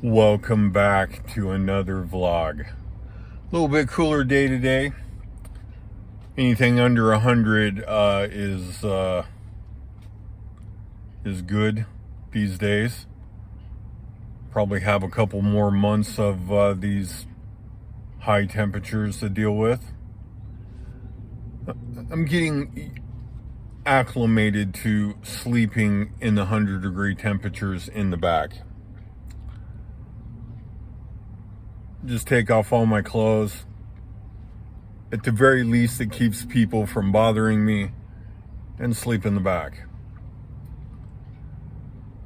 Welcome back to another vlog. A little bit cooler day today. Anything under 100 is good these days. Probably have a couple more months of these high temperatures to deal with. I'm getting acclimated to sleeping in the 100-degree temperatures in the back. Just take off all my clothes. At the very least, it keeps people from bothering me, and sleep in the back.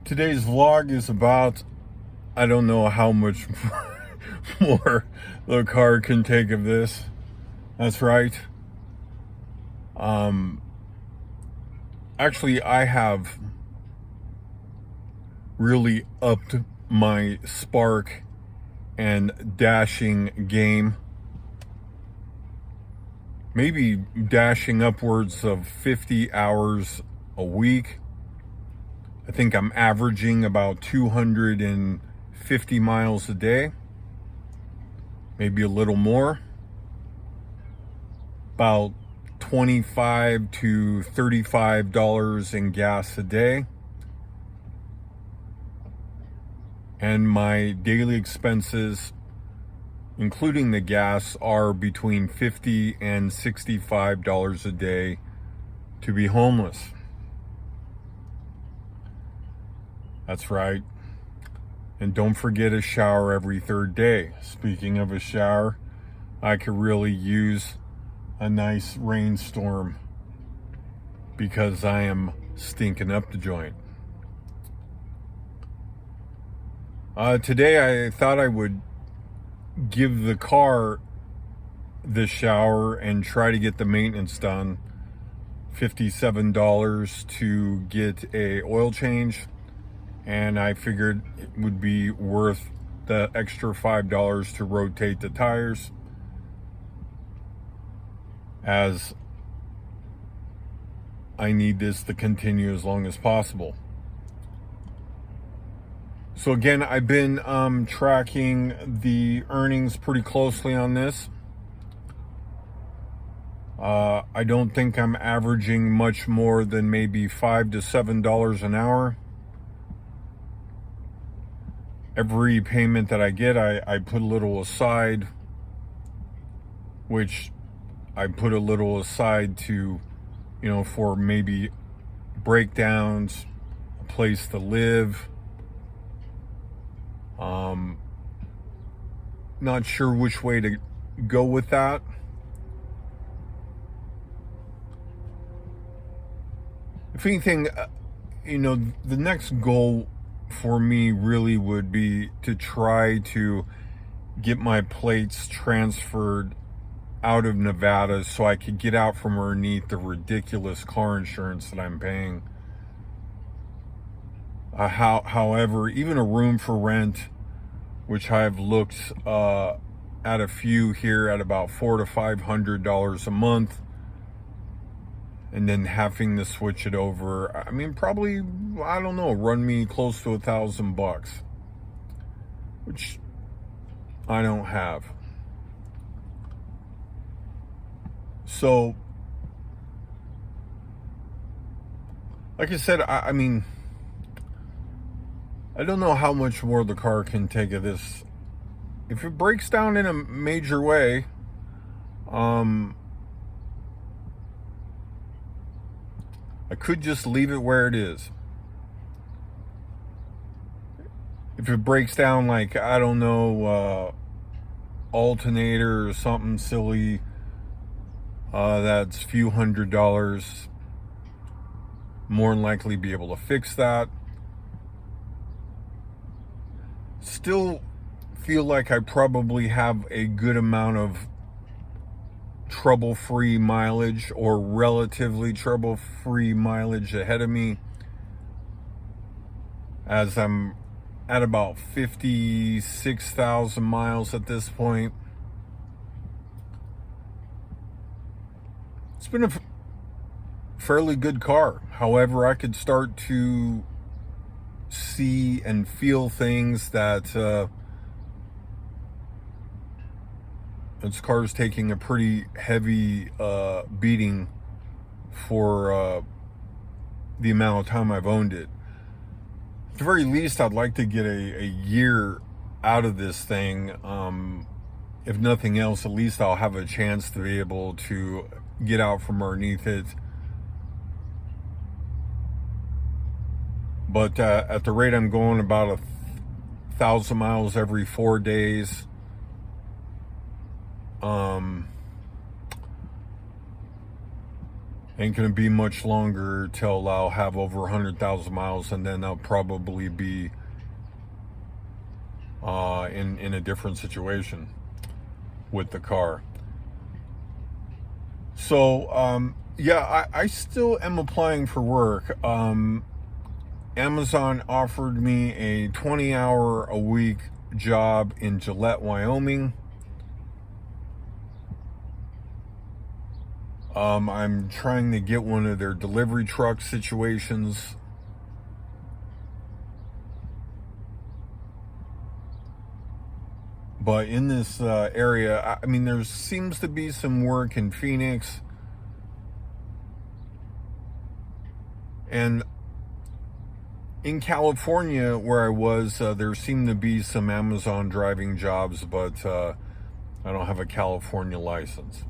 Today's vlog is about, I don't know how much more the car can take of this. That's right. Actually, I have really upped my spark and dashing game. Maybe dashing upwards of 50 hours a week. I think I'm averaging about 250 miles a day, maybe a little more. About $25 to $35 in gas a day. And my daily expenses, including the gas, are between $50 and $65 a day to be homeless. That's right. And don't forget a shower every third day. Speaking of a shower, I could really use a nice rainstorm because I am stinking up the joint. Today I thought I would give the car the shower and try to get the maintenance done. $57 to get a oil change, and I figured it would be worth the extra $5 to rotate the tires, as I need this to continue as long as possible. So again, I've been tracking the earnings pretty closely on this. I don't think I'm averaging much more than maybe $5 to $7 an hour. Every payment that I get, I put a little aside, which I put a little aside to, for maybe breakdowns, a place to live. Not sure which way to go with that. If anything, the next goal for me really would be to try to get my plates transferred out of Nevada so I could get out from underneath the ridiculous car insurance that I'm paying. However, even a room for rent, which I've looked at a few here at about $400 to $500 a month, and then having to switch it over, I mean, probably, I don't know, run me close to $1,000, which I don't have. So, like I said, I mean, I don't know how much more the car can take of this. If it breaks down in a major way, I could just leave it where it is. If it breaks down like, I don't know, alternator or something silly, that's a few $100s, more than likely be able to fix that. Still feel like I probably have a good amount of trouble-free mileage, or relatively trouble-free mileage ahead of me, as I'm at about 56,000 miles at this point. It's been a fairly good car. However, I could start to see and feel things that this car is taking a pretty heavy beating for the amount of time I've owned it. At the very least, I'd like to get a year out of this thing. If nothing else, at least I'll have a chance to be able to get out from underneath it. But at the rate I'm going, about 1,000 miles every 4 days, ain't gonna be much longer till I'll have over 100,000 miles, and then I'll probably be in a different situation with the car. So yeah, I still am applying for work. Amazon offered me a 20-hour-a-week job in Gillette, Wyoming. I'm trying to get one of their delivery truck situations. But in this area, I mean, there seems to be some work in Phoenix. And in California, where I was, there seemed to be some Amazon driving jobs, but I don't have a California license.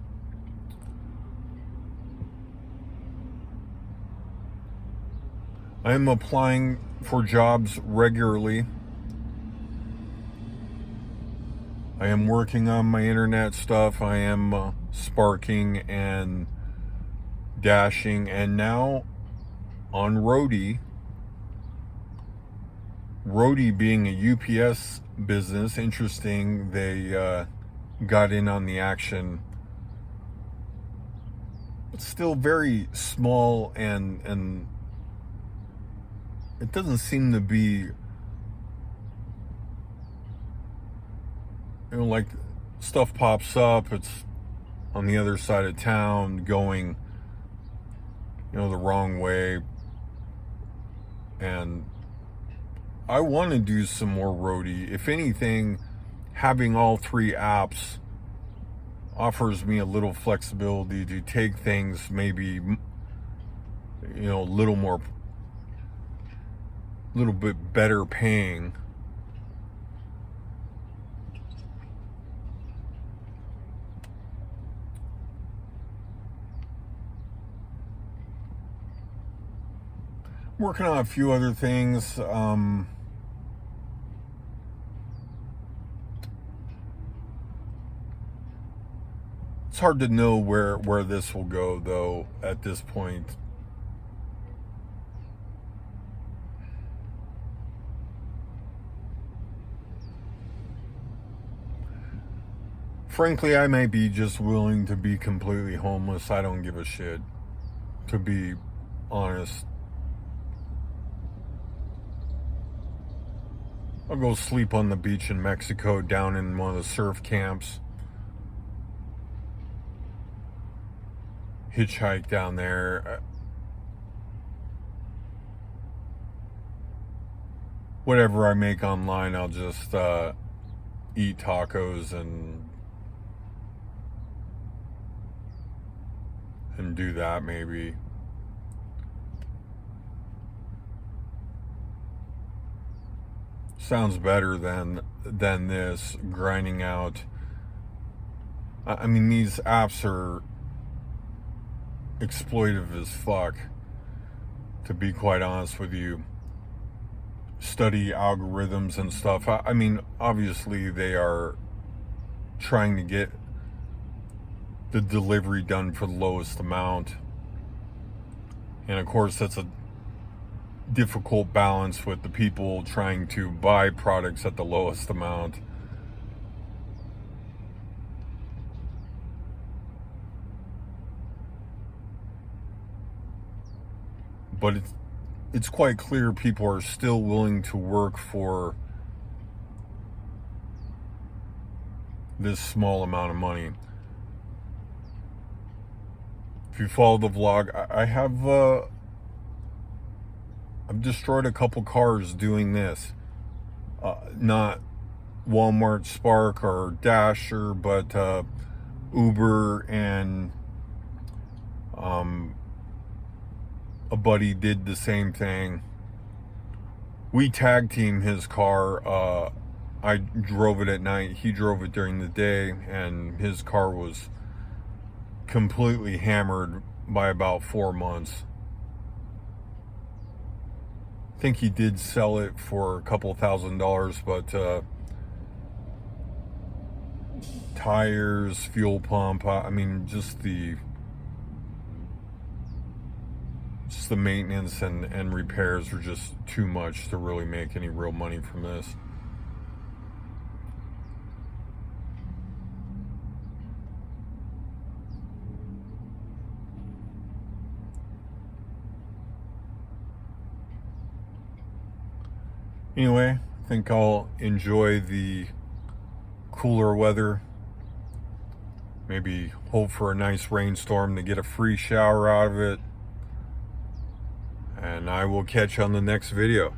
I am applying for jobs regularly. I am working on my internet stuff. I am sparking and dashing, and now on Roadie. Roadie being a UPS business, interesting. They got in on the action. It's still very small, and it doesn't seem to be, like, stuff pops up, it's on the other side of town going, the wrong way. And I want to do some more Roadie. If anything, having all three apps offers me a little flexibility to take things maybe, a little bit better paying. Working on a few other things. It's hard to know where this will go, though, at this point. Frankly, I may be just willing to be completely homeless. I don't give a shit, to be honest. I'll go sleep on the beach in Mexico, down in one of the surf camps. Hitchhike down there. Whatever I make online, I'll just eat tacos and do that, maybe. Sounds better than this grinding out. I mean, these apps are exploitive as fuck, to be quite honest with you. Study algorithms and stuff. I mean, obviously they are trying to get the delivery done for the lowest amount, and of course that's a difficult balance with the people trying to buy products at the lowest amount. But it's quite clear people are still willing to work for this small amount of money. If you follow the vlog, I have I've destroyed a couple cars doing this. Not Walmart Spark or Dasher, but Uber, and a buddy did the same thing. We tag team his car. I drove it at night, he drove it during the day, and his car was completely hammered by about 4 months. I think he did sell it for a couple $1,000s, but tires, fuel pump, I mean, just the maintenance and repairs are just too much to really make any real money from this. Anyway, I think I'll enjoy the cooler weather. Maybe hope for a nice rainstorm to get a free shower out of it. And I will catch you on the next video.